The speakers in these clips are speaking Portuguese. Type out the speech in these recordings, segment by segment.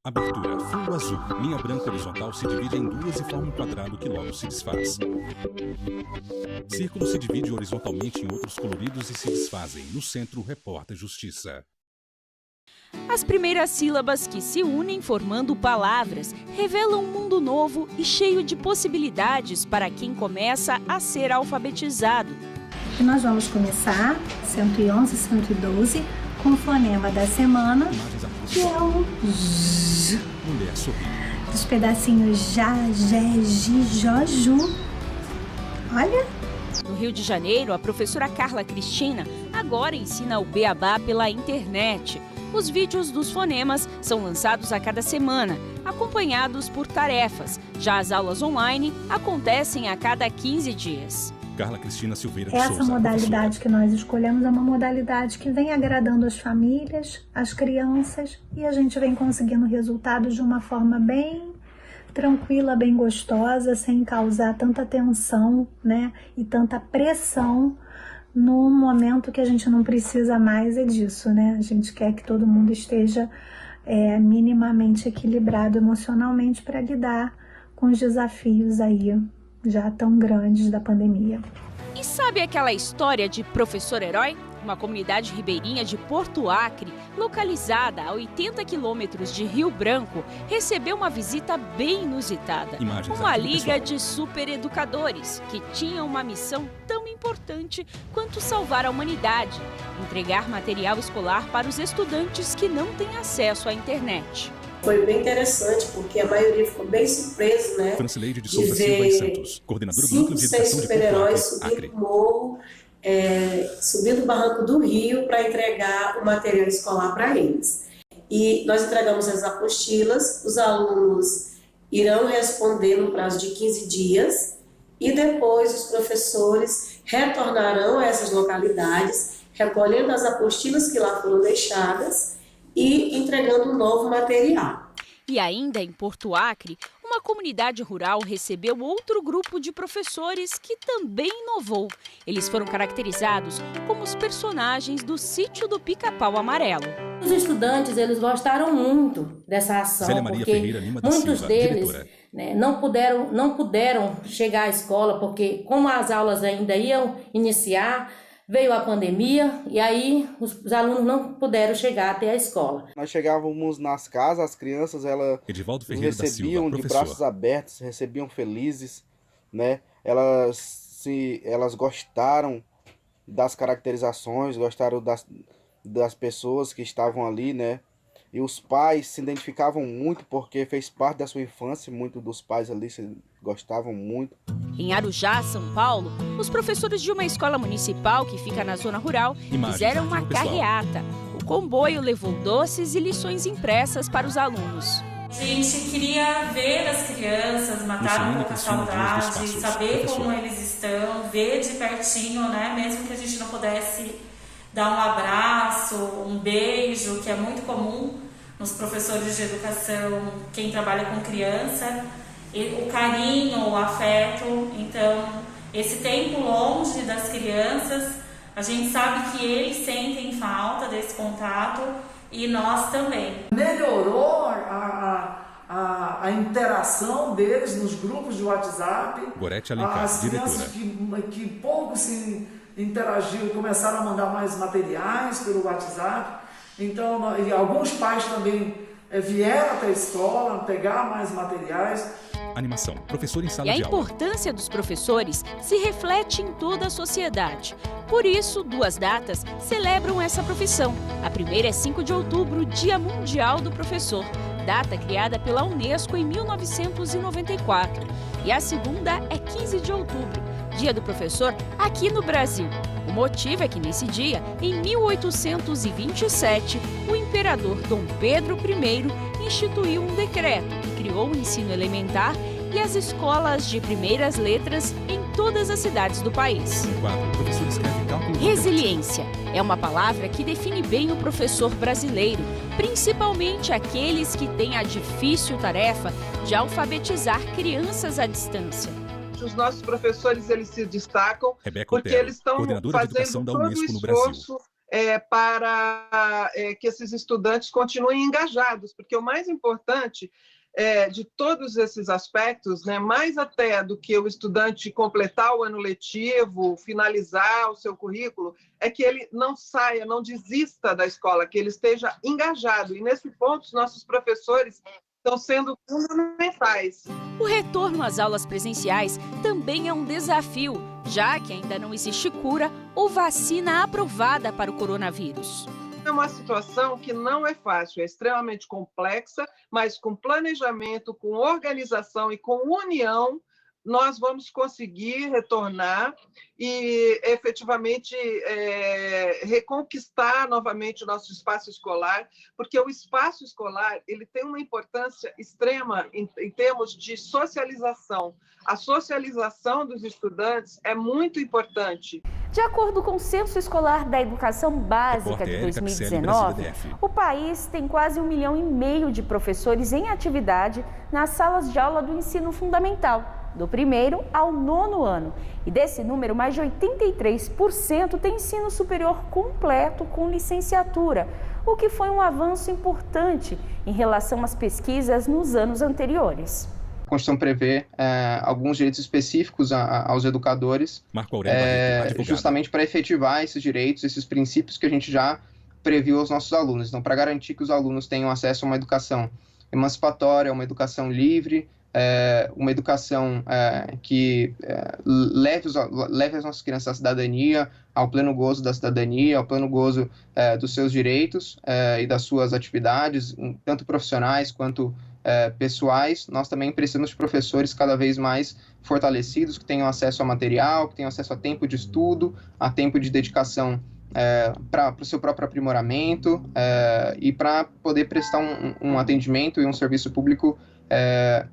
Abertura fundo azul. Linha branca horizontal se divide em duas e forma um quadrado que logo se desfaz. Círculo se divide horizontalmente em outros coloridos e se desfazem. No centro, reporta justiça. As primeiras sílabas que se unem formando palavras revelam um mundo novo e cheio de possibilidades para quem começa a ser alfabetizado. E nós vamos começar 111 e 112 com o fonema da semana, que é o J. Mulher sorri. Dos pedacinhos já, jé, gi, jó, ju. Olha! No Rio de Janeiro, a professora Carla Cristina agora ensina o beabá pela internet. Os vídeos dos fonemas são lançados a cada semana, acompanhados por tarefas. Já as aulas online acontecem a cada 15 dias. Carla Cristina Silveira de Essa Souza, modalidade que nós escolhemos é uma modalidade que vem agradando as famílias, as crianças, e a gente vem conseguindo resultados de uma forma bem tranquila, bem gostosa, sem causar tanta tensão, né, e tanta pressão num momento que a gente não precisa mais disso, né? A gente quer que todo mundo esteja minimamente equilibrado emocionalmente para lidar com os desafios aí já tão grandes da pandemia. E sabe aquela história de professor herói? Uma comunidade ribeirinha de Porto Acre, localizada a 80 quilômetros de Rio Branco, recebeu uma visita bem inusitada. Uma liga de supereducadores que tinha uma missão tão importante quanto salvar a humanidade: entregar material escolar para os estudantes que não têm acesso à internet. Foi bem interessante, porque a maioria ficou bem surpresa, né? Francileide de Souza Silva e Santos, coordenadora do Núcleo de Educação de super-heróis Porto Acre. subindo o morro, subindo o barranco do rio para entregar o material escolar para eles. E nós entregamos as apostilas, os alunos irão responder no prazo de 15 dias e depois os professores retornarão a essas localidades, recolhendo as apostilas que lá foram deixadas e entregando um novo material. E ainda em Porto Acre, uma comunidade rural recebeu outro grupo de professores que também inovou. Eles foram caracterizados como os personagens do Sítio do Pica-Pau Amarelo. Os estudantes, eles gostaram muito dessa ação, porque muitos deles não puderam chegar à escola, porque como as aulas ainda iam iniciar, veio a pandemia e aí os alunos não puderam chegar até a escola. Nós chegávamos nas casas, as crianças elas recebiam de braços abertos, recebiam felizes, né? Elas gostaram das caracterizações, gostaram das pessoas que estavam ali, né? E os pais se identificavam muito porque fez parte da sua infância, muitos dos pais ali se gostavam muito. Em Arujá, São Paulo, os professores de uma escola municipal que fica na zona rural fizeram uma carreata. O comboio levou doces e lições impressas para os alunos. A gente queria ver as crianças, matar um pouco a saudade, saber como eles estão, ver de pertinho, né? Mesmo que a gente não pudesse dar um abraço, um beijo, que é muito comum nos professores de educação, quem trabalha com criança, o carinho, o afeto. Então, esse tempo longe das crianças, a gente sabe que eles sentem falta desse contato e nós também. Melhorou a interação deles nos grupos de WhatsApp. Gorete Alencar, as crianças que pouco se interagiram começaram a mandar mais materiais pelo WhatsApp. Então, e alguns pais também vieram até a escola pegar mais materiais. Animação, professor em sala de aula. E a importância dos professores se reflete em toda a sociedade. Por isso, duas datas celebram essa profissão. A primeira é 5 de outubro, Dia Mundial do Professor, data criada pela Unesco em 1994. E a segunda é 15 de outubro, Dia do Professor aqui no Brasil. O motivo é que nesse dia, em 1827, o imperador Dom Pedro I instituiu um decreto que criou o ensino elementar e as escolas de primeiras letras em todas as cidades do país. Resiliência é uma palavra que define bem o professor brasileiro, principalmente aqueles que têm a difícil tarefa de alfabetizar crianças à distância. Os nossos professores, eles se destacam porque eles estão fazendo todo o esforço para que esses estudantes continuem engajados, porque o mais importante de todos esses aspectos, né, mais até do que o estudante completar o ano letivo, finalizar o seu currículo, é que ele não saia, não desista da escola, que ele esteja engajado. E, nesse ponto, os nossos professores estão sendo fundamentais. O retorno às aulas presenciais também é um desafio, já que ainda não existe cura ou vacina aprovada para o coronavírus. É uma situação que não é fácil, é extremamente complexa, mas com planejamento, com organização e com união, nós vamos conseguir retornar e efetivamente reconquistar novamente o nosso espaço escolar, porque o espaço escolar ele tem uma importância extrema em termos de socialização. A socialização dos estudantes é muito importante. De acordo com o Censo Escolar da Educação Básica de 2019, o país tem quase 1,5 milhão de professores em atividade nas salas de aula do ensino fundamental, do 1º ao 9º ano. E desse número, mais de 83% tem ensino superior completo com licenciatura, o que foi um avanço importante em relação às pesquisas nos anos anteriores. A Constituição prevê alguns direitos específicos aos educadores, justamente para efetivar esses direitos, esses princípios que a gente já previu aos nossos alunos. Então, para garantir que os alunos tenham acesso a uma educação emancipatória, uma educação livre, uma educação que leve as nossas crianças à cidadania, ao pleno gozo da cidadania, ao pleno gozo dos seus direitos e das suas atividades, tanto profissionais quanto pessoais. Nós também precisamos de professores cada vez mais fortalecidos, que tenham acesso a material, que tenham acesso a tempo de estudo, a tempo de dedicação para o seu próprio aprimoramento e para poder prestar um atendimento e um serviço público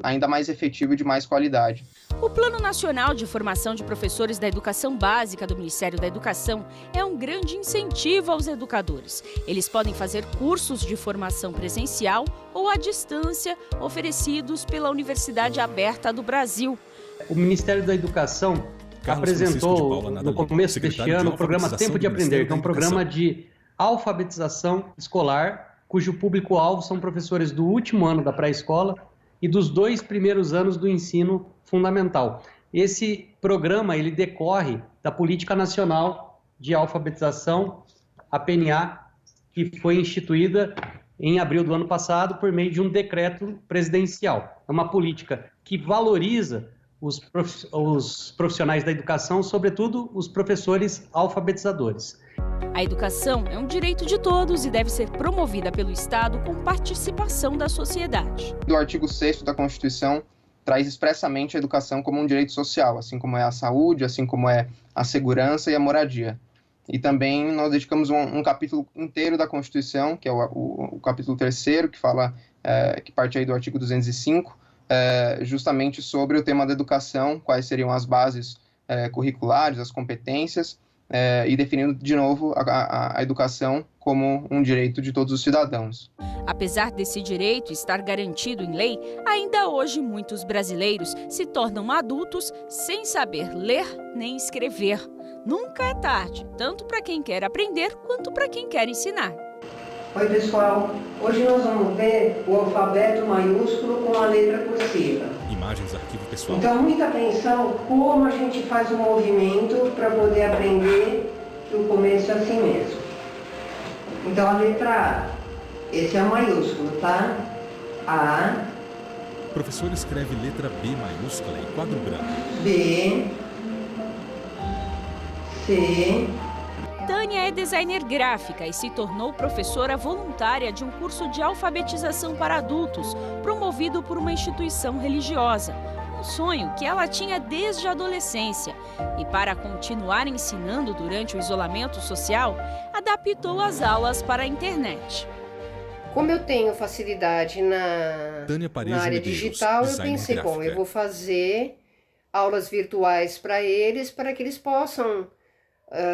ainda mais efetivo e de mais qualidade. O Plano Nacional de Formação de Professores da Educação Básica do Ministério da Educação é um grande incentivo aos educadores. Eles podem fazer cursos de formação presencial ou à distância, oferecidos pela Universidade Aberta do Brasil. O Ministério da Educação apresentou no começo deste ano o programa Tempo de Aprender, que é um programa de alfabetização escolar, cujo público-alvo são professores do último ano da pré-escola e dos 2 primeiros anos do ensino fundamental. Esse programa ele decorre da Política Nacional de Alfabetização, a PNA, que foi instituída em abril do ano passado por meio de um decreto presidencial. É uma política que valoriza os profissionais da educação, sobretudo os professores alfabetizadores. A educação é um direito de todos e deve ser promovida pelo Estado com participação da sociedade. O artigo 6º da Constituição traz expressamente a educação como um direito social, assim como é a saúde, assim como é a segurança e a moradia. E também nós dedicamos um capítulo inteiro da Constituição, que é o capítulo 3º, que fala, que parte aí do artigo 205, justamente sobre o tema da educação, quais seriam as bases curriculares, as competências, e definindo de novo a educação como um direito de todos os cidadãos. Apesar desse direito estar garantido em lei, ainda hoje muitos brasileiros se tornam adultos sem saber ler nem escrever. Nunca é tarde, tanto para quem quer aprender quanto para quem quer ensinar. Oi pessoal, hoje nós vamos ver o alfabeto maiúsculo com a letra cursiva. Imagens, arquivo pessoal. Então muita atenção como a gente faz o movimento para poder aprender que o começo é assim mesmo. Então a letra A, esse é o maiúsculo, tá? A. O professor escreve letra B maiúscula em quadro branco. B. C. Tânia é designer gráfica e se tornou professora voluntária de um curso de alfabetização para adultos, promovido por uma instituição religiosa. Um sonho que ela tinha desde a adolescência. E para continuar ensinando durante o isolamento social, adaptou as aulas para a internet. Como eu tenho facilidade na área digital, eu pensei, bom, eu vou fazer aulas virtuais para eles, para que eles possam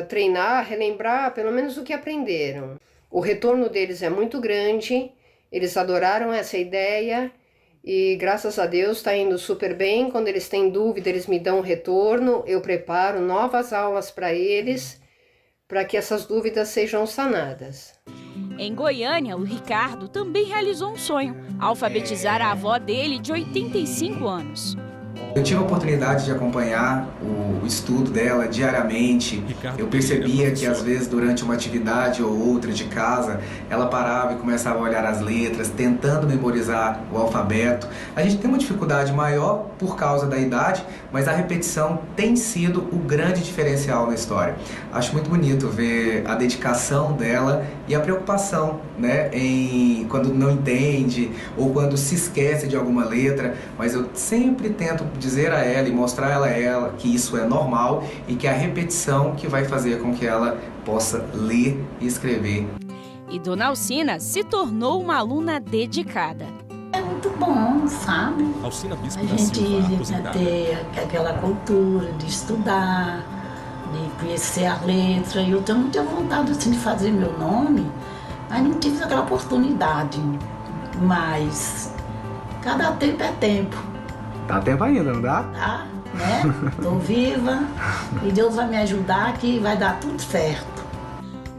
treinar, relembrar pelo menos o que aprenderam. O retorno deles é muito grande, eles adoraram essa ideia e graças a Deus está indo super bem. Quando eles têm dúvida, eles me dão um retorno, eu preparo novas aulas para eles, para que essas dúvidas sejam sanadas. Em Goiânia, o Ricardo também realizou um sonho: alfabetizar a avó dele de 85 anos. Eu tive a oportunidade de acompanhar o estudo dela diariamente. Eu percebia que às vezes durante uma atividade ou outra de casa, ela parava e começava a olhar as letras, tentando memorizar o alfabeto. A gente tem uma dificuldade maior por causa da idade, mas a repetição tem sido o grande diferencial na história. Acho muito bonito ver a dedicação dela e a preocupação, né, quando não entende ou quando se esquece de alguma letra, mas eu sempre tento dizer a ela e mostrar a ela que isso é normal e que é a repetição que vai fazer com que ela possa ler e escrever. E Dona Alcina se tornou uma aluna dedicada. É muito bom, sabe? Alcina Bispo a gente ter aquela cultura de estudar, de conhecer a letra. Eu tenho muita vontade assim, de fazer meu nome, mas não tive aquela oportunidade. Mas cada tempo é tempo. Dá tempo ainda, não dá? Tá, né? Tô viva e Deus vai me ajudar que vai dar tudo certo.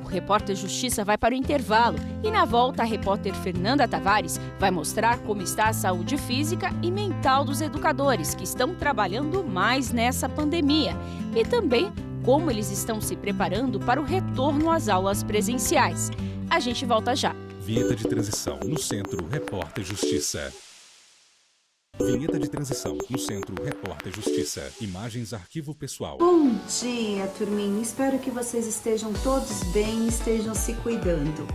O Repórter Justiça vai para o intervalo e na volta a repórter Fernanda Tavares vai mostrar como está a saúde física e mental dos educadores que estão trabalhando mais nessa pandemia e também como eles estão se preparando para o retorno às aulas presenciais. A gente volta já. Vinheta de transição no Centro Repórter Justiça. Vinheta de transição no Centro Repórter Justiça. Imagens Arquivo Pessoal. Bom dia, turminha. Espero que vocês estejam todos bem e estejam se cuidando.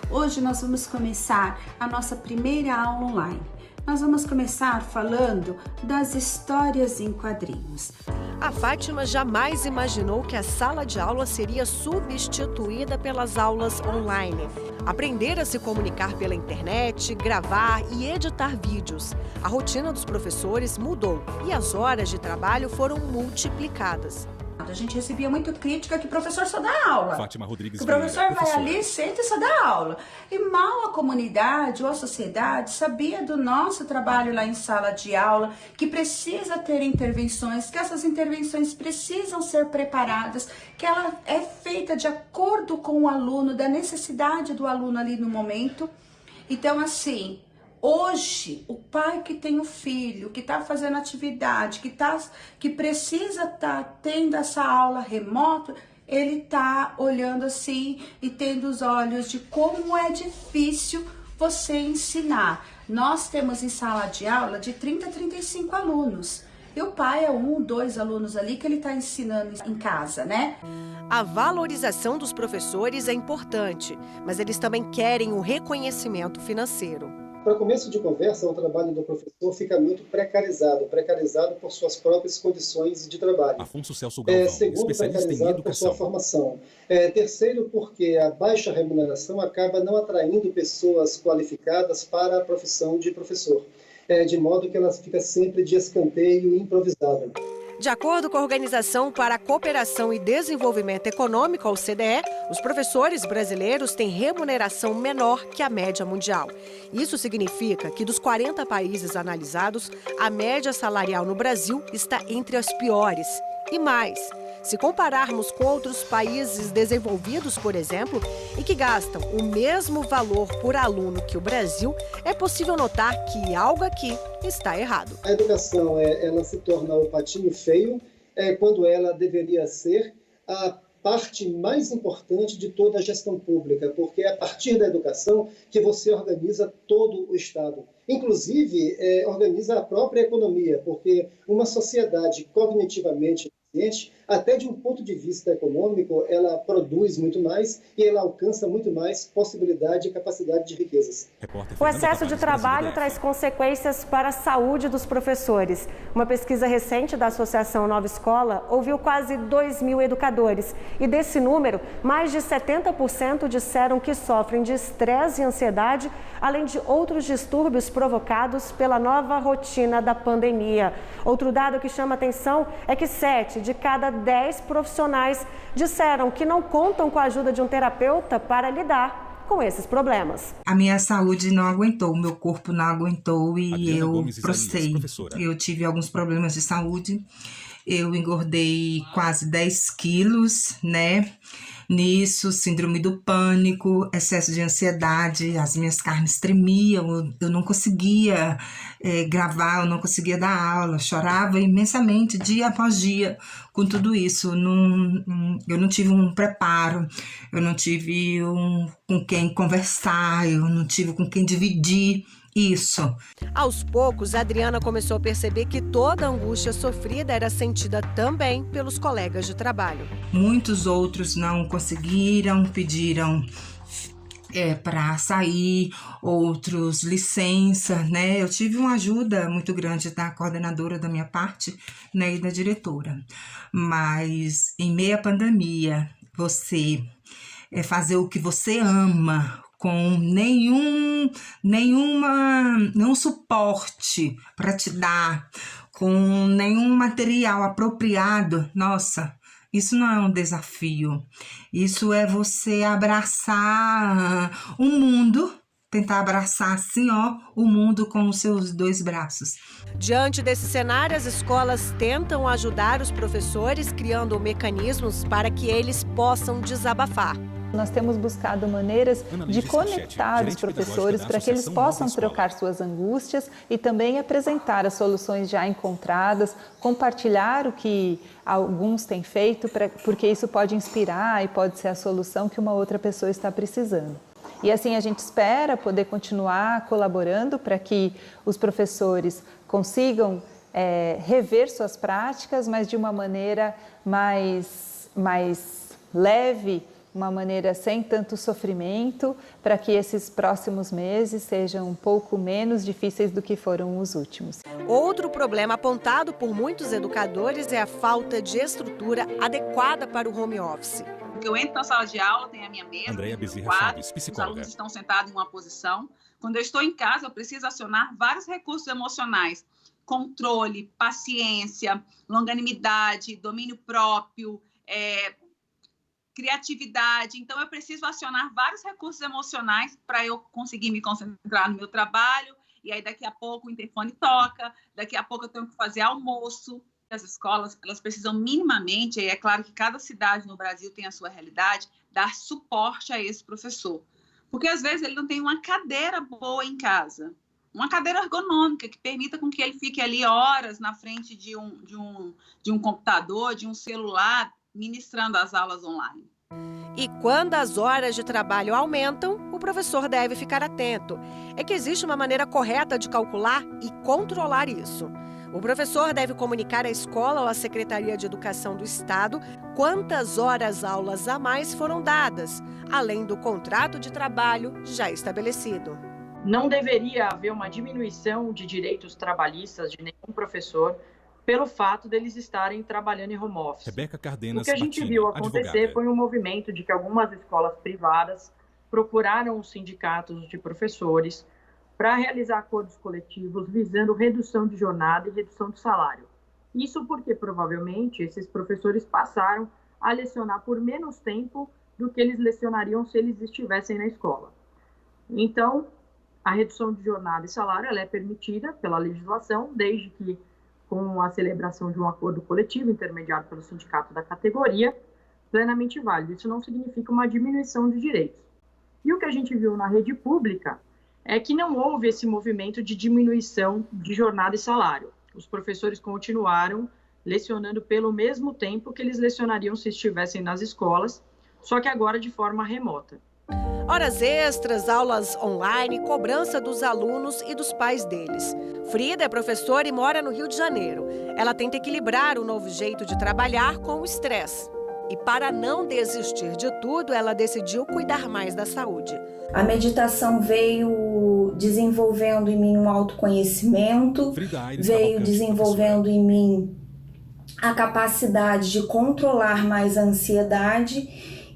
Hoje nós vamos começar a nossa primeira aula online. Nós vamos começar falando das histórias em quadrinhos. A Fátima jamais imaginou que a sala de aula seria substituída pelas aulas online. Aprender a se comunicar pela internet, gravar e editar vídeos. A rotina dos professores mudou e as horas de trabalho foram multiplicadas. A gente recebia muita crítica que o professor só dá aula. Fátima Rodrigues. O professor vai ali, senta e só dá aula. E mal a comunidade ou a sociedade sabia do nosso trabalho lá em sala de aula, que precisa ter intervenções, que essas intervenções precisam ser preparadas, que ela é feita de acordo com o aluno, da necessidade do aluno ali no momento. Então, assim, hoje, o pai que tem o filho, que está fazendo atividade, que precisa estar tendo essa aula remota, ele está olhando assim e tendo os olhos de como é difícil você ensinar. Nós temos em sala de aula de 30 a 35 alunos. E o pai é 1, 2 alunos ali que ele está ensinando em casa, né? A valorização dos professores é importante, mas eles também querem o reconhecimento financeiro. Para começo de conversa, o trabalho do professor fica muito precarizado por suas próprias condições de trabalho. Afonso Celso Galvão, segundo, precarizado por sua formação. Terceiro, porque a baixa remuneração acaba não atraindo pessoas qualificadas para a profissão de professor, de modo que ela fica sempre de escanteio e improvisável. De acordo com a Organização para a Cooperação e Desenvolvimento Econômico, a OCDE, os professores brasileiros têm remuneração menor que a média mundial. Isso significa que dos 40 países analisados, a média salarial no Brasil está entre as piores. E mais, se compararmos com outros países desenvolvidos, por exemplo, e que gastam o mesmo valor por aluno que o Brasil, é possível notar que algo aqui está errado. A educação ela se torna o patinho feio quando ela deveria ser a parte mais importante de toda a gestão pública, porque é a partir da educação que você organiza todo o Estado. Inclusive, organiza a própria economia, porque uma sociedade cognitivamente eficiente, até de um ponto de vista econômico, ela produz muito mais e ela alcança muito mais possibilidade e capacidade de riquezas. O excesso de trabalho traz consequências para a saúde dos professores. Uma pesquisa recente da Associação Nova Escola ouviu quase 2.000 educadores e desse número, mais de 70% disseram que sofrem de estresse e ansiedade, além de outros distúrbios provocados pela nova rotina da pandemia. Outro dado que chama atenção é que 7 de cada 10 profissionais disseram que não contam com a ajuda de um terapeuta para lidar com esses problemas. A minha saúde não aguentou, o meu corpo não aguentou e eu prostei. Eu tive alguns problemas de saúde, eu engordei quase 10 quilos, né? nisso, síndrome do pânico, excesso de ansiedade, as minhas carnes tremiam, eu não conseguia gravar, eu não conseguia dar aula, chorava imensamente dia após dia com tudo isso. Eu não tive um preparo, eu não tive com quem conversar, eu não tive com quem dividir isso. Aos poucos, a Adriana começou a perceber que toda a angústia sofrida era sentida também pelos colegas de trabalho. Muitos outros não conseguiram, pediram para sair, outros licença, né? Eu tive uma ajuda muito grande da coordenadora da minha parte, né, e da diretora. Mas em meio à pandemia, você fazer o que você ama, com nenhum suporte para te dar, com nenhum material apropriado, nossa, isso não é um desafio. Isso é você abraçar o mundo, tentar abraçar assim, o mundo com os seus 2 braços. Diante desse cenário, as escolas tentam ajudar os professores, criando mecanismos para que eles possam desabafar. Nós temos buscado maneiras de conectar os professores para que eles possam trocar suas angústias e também apresentar as soluções já encontradas, compartilhar o que alguns têm feito, porque isso pode inspirar e pode ser a solução que uma outra pessoa está precisando. E assim a gente espera poder continuar colaborando para que os professores consigam rever suas práticas, mas de uma maneira mais leve, uma maneira sem tanto sofrimento, para que esses próximos meses sejam um pouco menos difíceis do que foram os últimos. Outro problema apontado por muitos educadores é a falta de estrutura adequada para o home office. Eu entro na sala de aula, tem a minha mesa, tem um quadro, os alunos estão sentados em uma posição. Quando eu estou em casa, eu preciso acionar vários recursos emocionais: controle, paciência, longanimidade, domínio próprio, criatividade. Então, eu preciso acionar vários recursos emocionais para eu conseguir me concentrar no meu trabalho. E aí, daqui a pouco, o interfone toca, daqui a pouco eu tenho que fazer almoço. As escolas, elas precisam minimamente, e é claro que cada cidade no Brasil tem a sua realidade, dar suporte a esse professor. Porque, às vezes, ele não tem uma cadeira boa em casa, uma cadeira ergonômica que permita com que ele fique ali horas na frente de um computador, de um celular, ministrando as aulas online. E quando as horas de trabalho aumentam, o professor deve ficar atento. É que existe uma maneira correta de calcular e controlar isso. O professor deve comunicar à escola ou à Secretaria de Educação do Estado quantas horas aulas a mais foram dadas, além do contrato de trabalho já estabelecido. Não deveria haver uma diminuição de direitos trabalhistas de nenhum professor pelo fato deles estarem trabalhando em home office. Rebeca Cardenas, o que a gente viu acontecer foi um movimento de que algumas escolas privadas procuraram os sindicatos de professores para realizar acordos coletivos visando redução de jornada e redução de salário. Isso porque, provavelmente, esses professores passaram a lecionar por menos tempo do que eles lecionariam se eles estivessem na escola. Então, a redução de jornada e salário ela é permitida pela legislação, desde que com a celebração de um acordo coletivo intermediado pelo sindicato da categoria, plenamente válido. Isso não significa uma diminuição de direitos. E o que a gente viu na rede pública é que não houve esse movimento de diminuição de jornada e salário. Os professores continuaram lecionando pelo mesmo tempo que eles lecionariam se estivessem nas escolas, só que agora de forma remota. Horas extras, aulas online, cobrança dos alunos e dos pais deles. Frida é professora e mora no Rio de Janeiro. Ela tenta equilibrar o novo jeito de trabalhar com o estresse. E para não desistir de tudo, ela decidiu cuidar mais da saúde. A meditação veio desenvolvendo em mim um autoconhecimento, veio desenvolvendo em mim a capacidade de controlar mais a ansiedade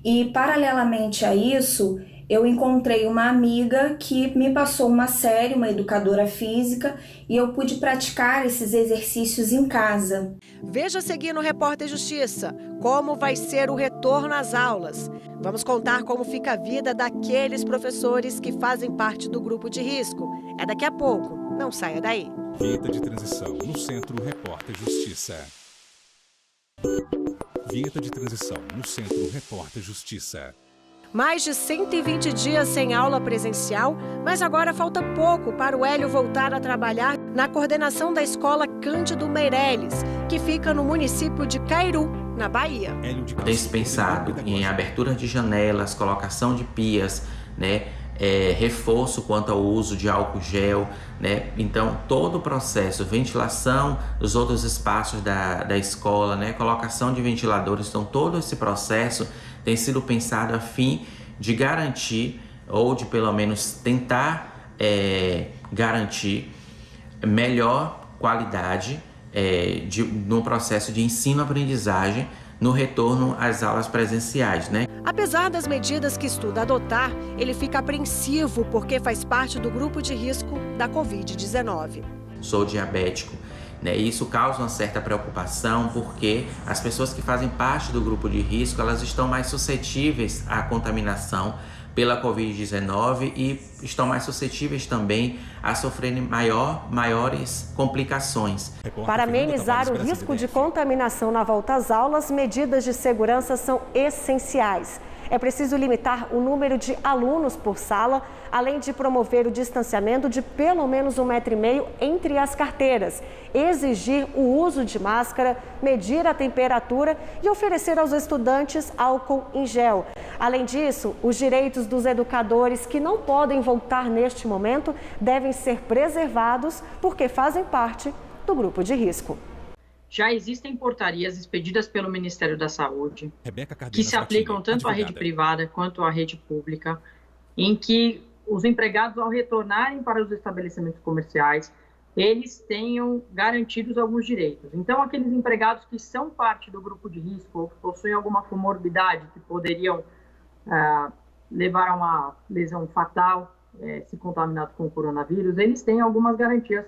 e, paralelamente a isso, eu encontrei uma amiga que me passou uma série, uma educadora física, e eu pude praticar esses exercícios em casa. Veja a seguir no Repórter Justiça como vai ser o retorno às aulas. Vamos contar como fica a vida daqueles professores que fazem parte do grupo de risco. É daqui a pouco. Não saia daí. Vida de transição no Centro Repórter Justiça. vinheta de transição no Centro Repórter Justiça. Mais de 120 dias sem aula presencial, mas agora falta pouco para o Hélio voltar a trabalhar na coordenação da escola Cândido Meirelles, que fica no município de Cairu, na Bahia. Tem se pensado em abertura de janelas, colocação de pias, né? Reforço quanto ao uso de álcool gel, né? Então todo o processo, ventilação dos outros espaços da escola, né? Colocação de ventiladores, então todo esse processo tem sido pensado a fim de garantir, ou de pelo menos tentar garantir melhor qualidade no processo de ensino-aprendizagem no retorno às aulas presenciais, né? Apesar das medidas que estuda adotar, ele fica apreensivo porque faz parte do grupo de risco da Covid-19. Sou diabético, né? E isso causa uma certa preocupação porque as pessoas que fazem parte do grupo de risco, elas estão mais suscetíveis à contaminação pela Covid-19 e estão mais suscetíveis também a sofrerem maiores complicações. Para amenizar o risco de contaminação na volta às aulas, medidas de segurança são essenciais. É preciso limitar o número de alunos por sala, além de promover o distanciamento de pelo menos 1,5 m entre as carteiras, exigir o uso de máscara, medir a temperatura e oferecer aos estudantes álcool em gel. Além disso, os direitos dos educadores que não podem voltar neste momento devem ser preservados porque fazem parte do grupo de risco. Já existem portarias expedidas pelo Ministério da Saúde, que se aplicam tanto à rede privada quanto à rede pública, em que os empregados, ao retornarem para os estabelecimentos comerciais, eles tenham garantidos alguns direitos. Então, aqueles empregados que são parte do grupo de risco ou que possuem alguma comorbidade que poderiam levar a uma lesão fatal, se contaminado com o coronavírus, eles têm algumas garantias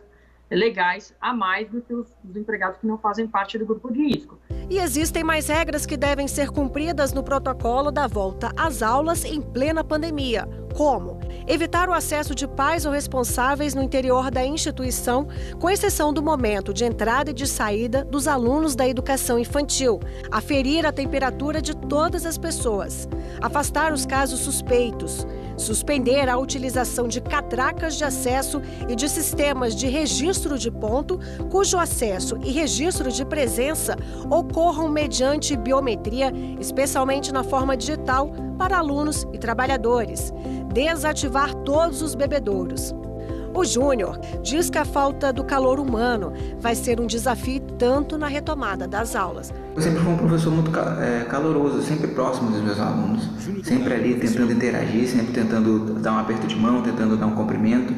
legais a mais do que os empregados que não fazem parte do grupo de risco. E existem mais regras que devem ser cumpridas no protocolo da volta às aulas em plena pandemia, como evitar o acesso de pais ou responsáveis no interior da instituição, com exceção do momento de entrada e de saída dos alunos da educação infantil, aferir a temperatura de todas as pessoas, afastar os casos suspeitos, suspender a utilização de catracas de acesso e de sistemas de registro de ponto, cujo acesso e registro de presença ocorram mediante biometria, especialmente na forma digital, para alunos e trabalhadores. Desativar todos os bebedouros. O Júnior diz que a falta do calor humano vai ser um desafio tanto na retomada das aulas. Eu sempre fui um professor muito caloroso, sempre próximo dos meus alunos, sempre ali tentando interagir, sempre tentando dar um aperto de mão, tentando dar um cumprimento,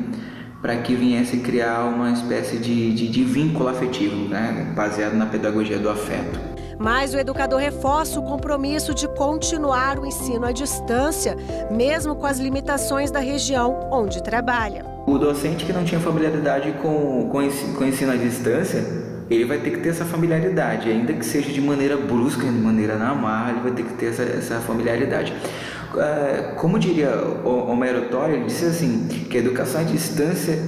para que viesse criar uma espécie de vínculo afetivo, né, baseado na pedagogia do afeto. Mas o educador reforça o compromisso de continuar o ensino à distância, mesmo com as limitações da região onde trabalha. O docente que não tinha familiaridade com o ensino à distância, ele vai ter que ter essa familiaridade, ainda que seja de maneira brusca, de maneira na marra, ele vai ter que ter essa familiaridade. Como diria Homero Torre, ele disse assim, que a educação à distância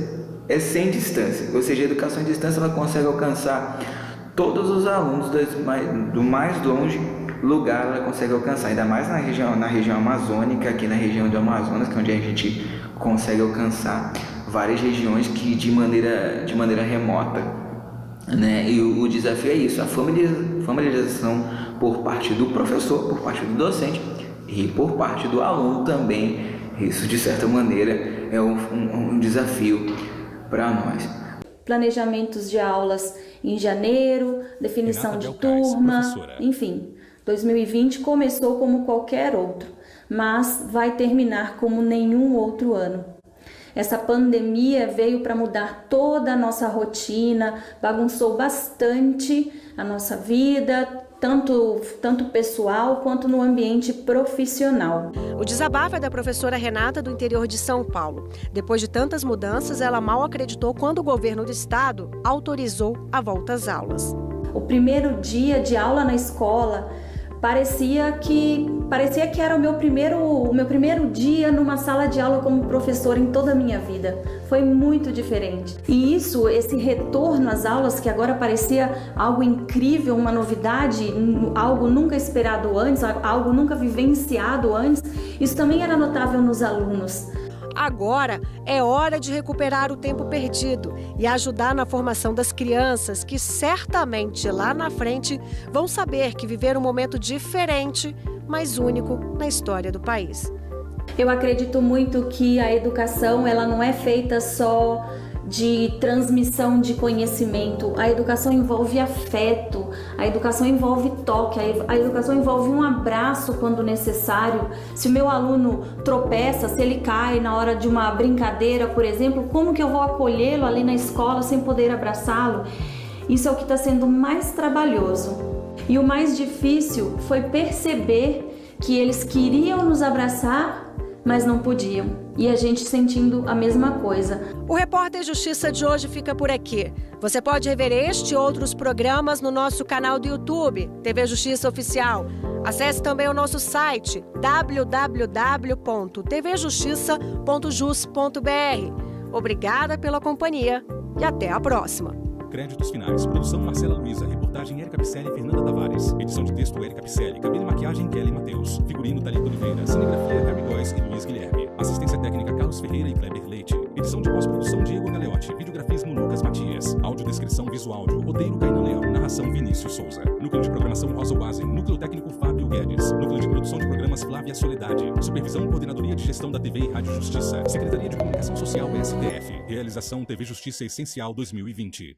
é sem distância, ou seja, a educação à distância ela consegue alcançar todos os alunos do mais longe lugar ela consegue alcançar, ainda mais na região amazônica, aqui na região do Amazonas, que é onde a gente consegue alcançar várias regiões que de maneira remota, né? E o desafio é isso, a familiarização por parte do professor, por parte do docente e por parte do aluno também. Isso, de certa maneira, é um desafio para nós. Planejamentos de aulas em janeiro, definição de turma, enfim. 2020 começou como qualquer outro, mas vai terminar como nenhum outro ano. Essa pandemia veio para mudar toda a nossa rotina, bagunçou bastante a nossa vida, tanto pessoal quanto no ambiente profissional. O desabafo é da professora Renata, do interior de São Paulo. Depois de tantas mudanças, ela mal acreditou quando o governo do estado autorizou a volta às aulas. O primeiro dia de aula na escola parecia que era o meu primeiro dia numa sala de aula como professora em toda a minha vida. Foi muito diferente. E esse retorno às aulas, que agora parecia algo incrível, uma novidade, algo nunca esperado antes, algo nunca vivenciado antes, isso também era notável nos alunos. Agora é hora de recuperar o tempo perdido e ajudar na formação das crianças que certamente lá na frente vão saber que viveram um momento diferente, mas único na história do país. Eu acredito muito que a educação ela não é feita só de transmissão de conhecimento. A educação envolve afeto, a educação envolve toque, a educação envolve um abraço quando necessário. Se o meu aluno tropeça, se ele cai na hora de uma brincadeira, por exemplo, como que eu vou acolhê-lo ali na escola sem poder abraçá-lo? Isso é o que está sendo mais trabalhoso. E o mais difícil foi perceber que eles queriam nos abraçar, mas não podiam. E a gente sentindo a mesma coisa. O Repórter Justiça de hoje fica por aqui. Você pode rever este e outros programas no nosso canal do YouTube, TV Justiça Oficial. Acesse também o nosso site www.tvjustiça.jus.br. Obrigada pela companhia e até a próxima. Créditos finais. Produção Marcela Luiza. Reportagem Érica Picelli e Fernanda Tavares. Edição de texto Érica Picelli. Cabelo e maquiagem Kelly Mateus. Figurino Thalita Oliveira. Cinegrafia Carmen Góes e Luiz Guilherme. Assistência técnica Carlos Ferreira e Kleber Leite. Edição de pós-produção Diego Galeotti. Videografismo Lucas Matias. Audiodescrição Visuáudio Rodeiro Caína Leão. Narração Vinícius Souza. Núcleo de programação Rosa Oazen. Núcleo técnico Fábio Guedes. Núcleo de produção de programas Flávia Soledade. Supervisão e Coordenadoria de Gestão da TV e Rádio Justiça. Secretaria de Comunicação Social STF. Realização TV Justiça Essencial 2020.